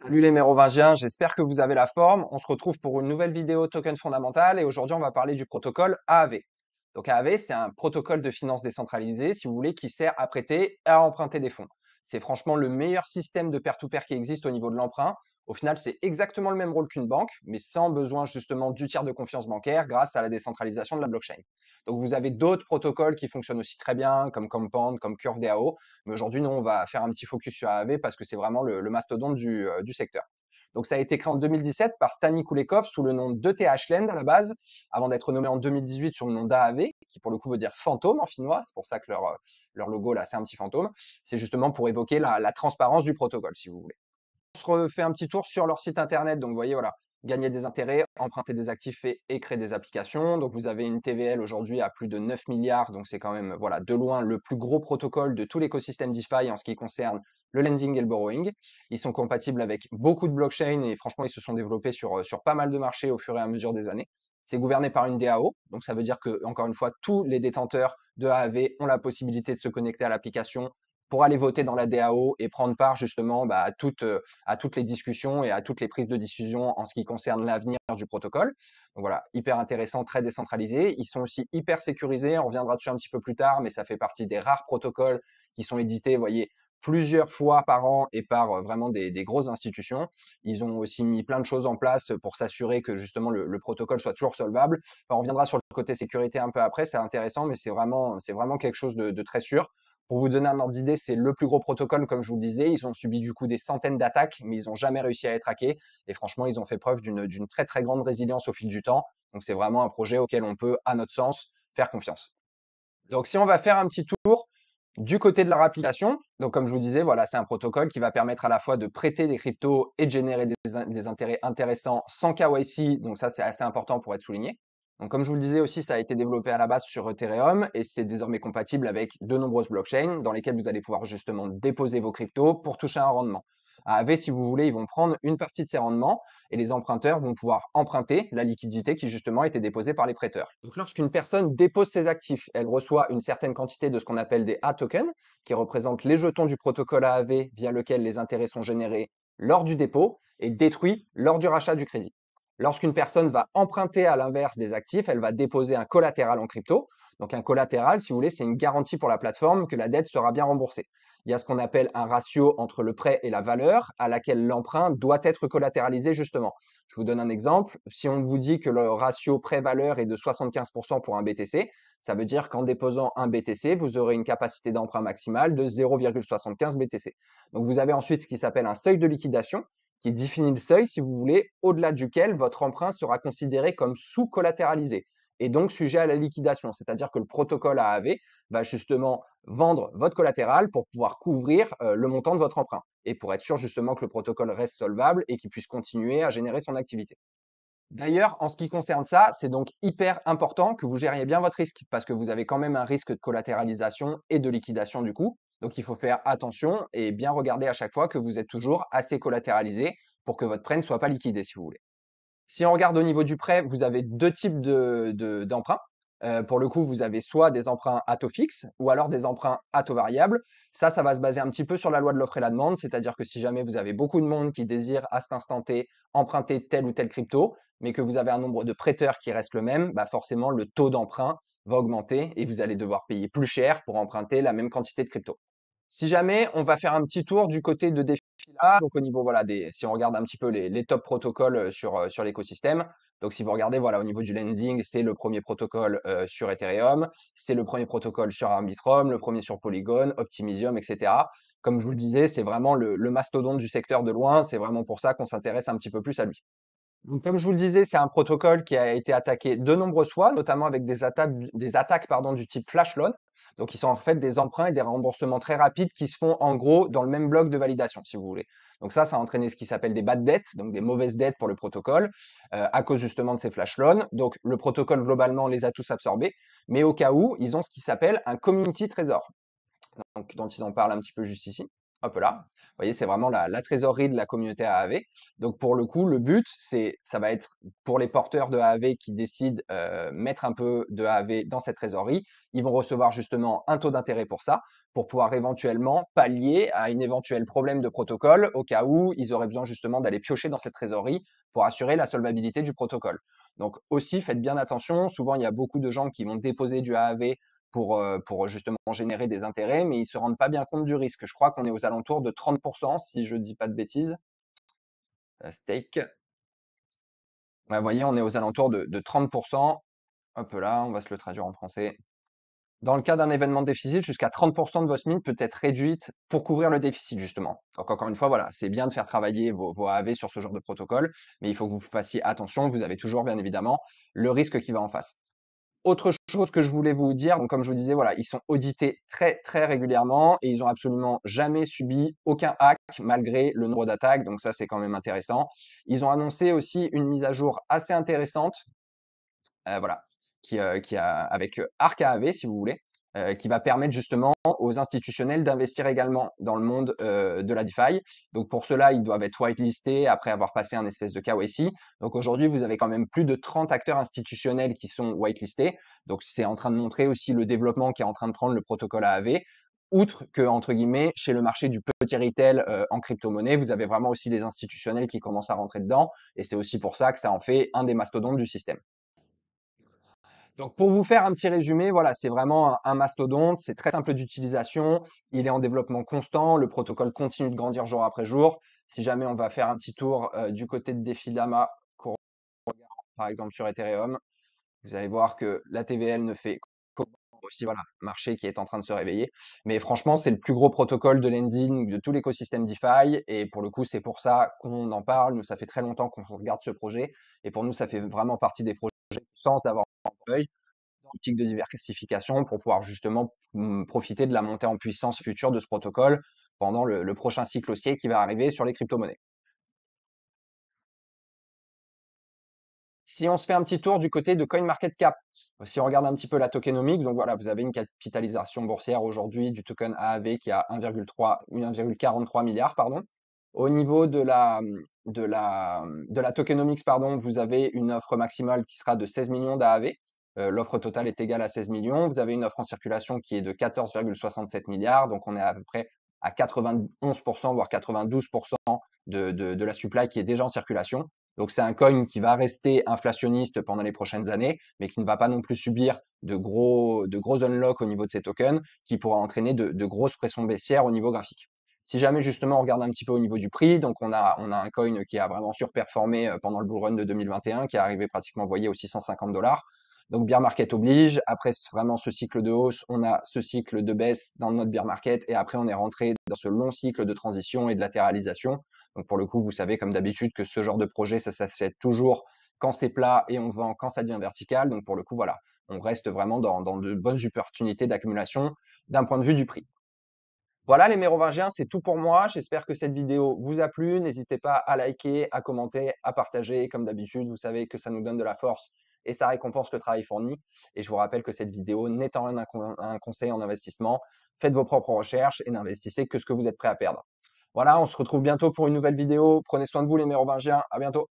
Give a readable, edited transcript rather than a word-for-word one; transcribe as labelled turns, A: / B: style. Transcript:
A: Salut les mérovingiens, j'espère que vous avez la forme. On se retrouve pour une nouvelle vidéo token fondamental et aujourd'hui on va parler du protocole AAV. Donc AAV, c'est un protocole de finance décentralisé, si vous voulez, qui sert à prêter et à emprunter des fonds. C'est franchement le meilleur système de peer-to-peer qui existe au niveau de l'emprunt. Au final, c'est exactement le même rôle qu'une banque, mais sans besoin justement du tiers de confiance bancaire grâce à la décentralisation de la blockchain. Donc vous avez d'autres protocoles qui fonctionnent aussi très bien, comme Compound, comme CurveDAO, mais aujourd'hui, nous, on va faire un petit focus sur AAV parce que c'est vraiment le mastodonte du secteur. Donc, ça a été créé en 2017 par Stani Kulekov sous le nom d'ETH Lend à la base, avant d'être nommé en 2018 sur le nom d'AAV, qui pour le coup veut dire fantôme en finnois. C'est pour ça que leur logo là, c'est un petit fantôme. C'est justement pour évoquer la transparence du protocole, si vous voulez. On se refait un petit tour sur leur site internet. Donc, vous voyez, voilà, gagner des intérêts, emprunter des actifs et créer des applications. Donc, vous avez une TVL aujourd'hui à plus de 9 milliards. Donc, c'est quand même, voilà, de loin le plus gros protocole de tout l'écosystème DeFi en ce qui concerne le lending et le borrowing. Ils sont compatibles avec beaucoup de blockchains et franchement, ils se sont développés sur pas mal de marchés au fur et à mesure des années. C'est gouverné par une DAO. Donc, ça veut dire que, encore une fois, tous les détenteurs de AAV ont la possibilité de se connecter à l'application pour aller voter dans la DAO et prendre part justement à toutes les discussions et à toutes les prises de décision en ce qui concerne l'avenir du protocole. Donc voilà, hyper intéressant, très décentralisé. Ils sont aussi hyper sécurisés, on reviendra dessus un petit peu plus tard, mais ça fait partie des rares protocoles qui sont édités, vous voyez, plusieurs fois par an et par vraiment des grosses institutions. Ils ont aussi mis plein de choses en place pour s'assurer que justement le protocole soit toujours solvable. Enfin, on reviendra sur le côté sécurité un peu après, c'est intéressant, mais c'est vraiment quelque chose de très sûr. Pour vous donner un ordre d'idée, c'est le plus gros protocole, comme je vous le disais. Ils ont subi du coup des centaines d'attaques, mais ils n'ont jamais réussi à être hackés. Et franchement, ils ont fait preuve d'une très très grande résilience au fil du temps. Donc c'est vraiment un projet auquel on peut, à notre sens, faire confiance. Donc si on va faire un petit tour du côté de leur application, donc comme je vous disais, voilà, c'est un protocole qui va permettre à la fois de prêter des cryptos et de générer des intérêts intéressants sans KYC. Donc ça, c'est assez important pour être souligné. Donc comme je vous le disais aussi, ça a été développé à la base sur Ethereum et c'est désormais compatible avec de nombreuses blockchains dans lesquelles vous allez pouvoir justement déposer vos cryptos pour toucher un rendement. À AV, si vous voulez, ils vont prendre une partie de ces rendements et les emprunteurs vont pouvoir emprunter la liquidité qui justement a été déposée par les prêteurs. Donc lorsqu'une personne dépose ses actifs, elle reçoit une certaine quantité de ce qu'on appelle des A-tokens, qui représentent les jetons du protocole AAV via lequel les intérêts sont générés lors du dépôt et détruits lors du rachat du crédit. Lorsqu'une personne va emprunter à l'inverse des actifs, elle va déposer un collatéral en crypto. Donc un collatéral, si vous voulez, c'est une garantie pour la plateforme que la dette sera bien remboursée. Il y a ce qu'on appelle un ratio entre le prêt et la valeur à laquelle l'emprunt doit être collatéralisé justement. Je vous donne un exemple. Si on vous dit que le ratio prêt-valeur est de 75% pour un BTC, ça veut dire qu'en déposant un BTC, vous aurez une capacité d'emprunt maximale de 0,75 BTC. Donc vous avez ensuite ce qui s'appelle un seuil de liquidation qui définit le seuil, si vous voulez, au-delà duquel votre emprunt sera considéré comme sous-collatéralisé et donc sujet à la liquidation. C'est-à-dire que le protocole AAV va justement vendre votre collatéral pour pouvoir couvrir le montant de votre emprunt et pour être sûr justement que le protocole reste solvable et qu'il puisse continuer à générer son activité. D'ailleurs, en ce qui concerne ça, c'est donc hyper important que vous gériez bien votre risque parce que vous avez quand même un risque de collatéralisation et de liquidation du coup. Donc il faut faire attention et bien regarder à chaque fois que vous êtes toujours assez collatéralisé pour que votre prêt ne soit pas liquidé si vous voulez. Si on regarde au niveau du prêt, vous avez deux types d'emprunts. Pour le coup, vous avez soit des emprunts à taux fixe ou alors des emprunts à taux variable. Ça va se baser un petit peu sur la loi de l'offre et la demande, c'est-à-dire que si jamais vous avez beaucoup de monde qui désire à cet instant T emprunter telle ou telle crypto, mais que vous avez un nombre de prêteurs qui reste le même, bah forcément le taux d'emprunt va augmenter et vous allez devoir payer plus cher pour emprunter la même quantité de crypto. Si jamais on va faire un petit tour du côté de Defila, donc au niveau voilà si on regarde un petit peu les top protocoles sur l'écosystème, donc si vous regardez voilà au niveau du lending, c'est le premier protocole sur Ethereum, c'est le premier protocole sur Arbitrum, le premier sur Polygon, Optimisium, etc. Comme je vous le disais, c'est vraiment le mastodonte du secteur de loin, c'est vraiment pour ça qu'on s'intéresse un petit peu plus à lui. Donc, comme je vous le disais, c'est un protocole qui a été attaqué de nombreuses fois, notamment avec des attaques pardon, du type flash loan. Donc, ils sont en fait des emprunts et des remboursements très rapides qui se font en gros dans le même bloc de validation, si vous voulez. Donc ça a entraîné ce qui s'appelle des bad debts, donc des mauvaises dettes pour le protocole, à cause justement de ces flash loans. Donc, le protocole globalement les a tous absorbés, mais au cas où, ils ont ce qui s'appelle un community trésor, donc dont ils en parlent un petit peu juste ici. Hop là. Vous voyez, c'est vraiment la trésorerie de la communauté AAV. Donc pour le coup, le but, ça va être pour les porteurs de AAV qui décident mettre un peu de AAV dans cette trésorerie, ils vont recevoir justement un taux d'intérêt pour ça, pour pouvoir éventuellement pallier à un éventuel problème de protocole au cas où ils auraient besoin justement d'aller piocher dans cette trésorerie pour assurer la solvabilité du protocole. Donc aussi, faites bien attention. Souvent, il y a beaucoup de gens qui vont déposer du AAV pour justement générer des intérêts, mais ils se rendent pas bien compte du risque. Je crois qu'on est aux alentours de 30%, si je dis pas de bêtises. Stake. Ouais, vous voyez, on est aux alentours de 30%. Hop là, on va se le traduire en français. Dans le cas d'un événement de déficit, jusqu'à 30% de votre SMIC peut être réduite pour couvrir le déficit, justement. Donc, encore une fois, voilà, c'est bien de faire travailler vos AAV sur ce genre de protocole, mais il faut que vous fassiez attention. Vous avez toujours, bien évidemment, le risque qui va en face. Autre chose que je voulais vous dire, donc comme je vous disais, voilà, ils sont audités très très régulièrement et ils ont absolument jamais subi aucun hack malgré le nombre d'attaques. Donc ça, c'est quand même intéressant. Ils ont annoncé aussi une mise à jour assez intéressante, voilà, qui a avec Arc AAV, si vous voulez, qui va permettre justement aux institutionnels d'investir également dans le monde de la DeFi. Donc pour cela, ils doivent être whitelistés après avoir passé un espèce de KYC. Donc aujourd'hui, vous avez quand même plus de 30 acteurs institutionnels qui sont whitelistés. Donc c'est en train de montrer aussi le développement qui est en train de prendre le protocole AAV. Outre que, entre guillemets, chez le marché du petit retail en crypto-monnaie, vous avez vraiment aussi des institutionnels qui commencent à rentrer dedans. Et c'est aussi pour ça que ça en fait un des mastodontes du système. Donc pour vous faire un petit résumé, voilà, c'est vraiment un mastodonte, c'est très simple d'utilisation, il est en développement constant, le protocole continue de grandir jour après jour. Si jamais on va faire un petit tour du côté de DeFi qu'on regarde par exemple sur Ethereum, vous allez voir que la TVL ne fait aussi voilà, marché qui est en train de se réveiller. Mais franchement, c'est le plus gros protocole de lending de tout l'écosystème DeFi. Et pour le coup, c'est pour ça qu'on en parle. Nous, ça fait très longtemps qu'on regarde ce projet. Et pour nous, ça fait vraiment partie des projets de sens d'avoir un œil dans l'optique de diversification pour pouvoir justement profiter de la montée en puissance future de ce protocole pendant le prochain cycle haussier qui va arriver sur les crypto-monnaies. Si on se fait un petit tour du côté de CoinMarketCap, si on regarde un petit peu la tokenomics, donc voilà, vous avez une capitalisation boursière aujourd'hui du token AAV qui a 1,3 ou 1,43 milliard, pardon. Au niveau de la tokenomics, pardon, vous avez une offre maximale qui sera de 16 millions d'AAV. L'offre totale est égale à 16 millions. Vous avez une offre en circulation qui est de 14,67 milliards. Donc, on est à peu près à 91%, voire 92% de la supply qui est déjà en circulation. Donc, c'est un coin qui va rester inflationniste pendant les prochaines années, mais qui ne va pas non plus subir de gros unlocks au niveau de ses tokens, qui pourra entraîner de grosses pressions baissières au niveau graphique. Si jamais justement on regarde un petit peu au niveau du prix, donc on a un coin qui a vraiment surperformé pendant le bull run de 2021, qui est arrivé pratiquement, vous voyez, aux 650 $. Donc bear market oblige. Après vraiment ce cycle de hausse, on a ce cycle de baisse dans notre bear market, et après on est rentré dans ce long cycle de transition et de latéralisation. Donc pour le coup, vous savez comme d'habitude que ce genre de projet, ça s'achète toujours quand c'est plat et on vend quand ça devient vertical. Donc pour le coup, voilà, on reste vraiment dans de bonnes opportunités d'accumulation d'un point de vue du prix. Voilà les mérovingiens, c'est tout pour moi. J'espère que cette vidéo vous a plu. N'hésitez pas à liker, à commenter, à partager. Comme d'habitude, vous savez que ça nous donne de la force et ça récompense le travail fourni. Et je vous rappelle que cette vidéo n'est en rien un conseil en investissement. Faites vos propres recherches et n'investissez que ce que vous êtes prêt à perdre. Voilà, on se retrouve bientôt pour une nouvelle vidéo. Prenez soin de vous les mérovingiens. À bientôt.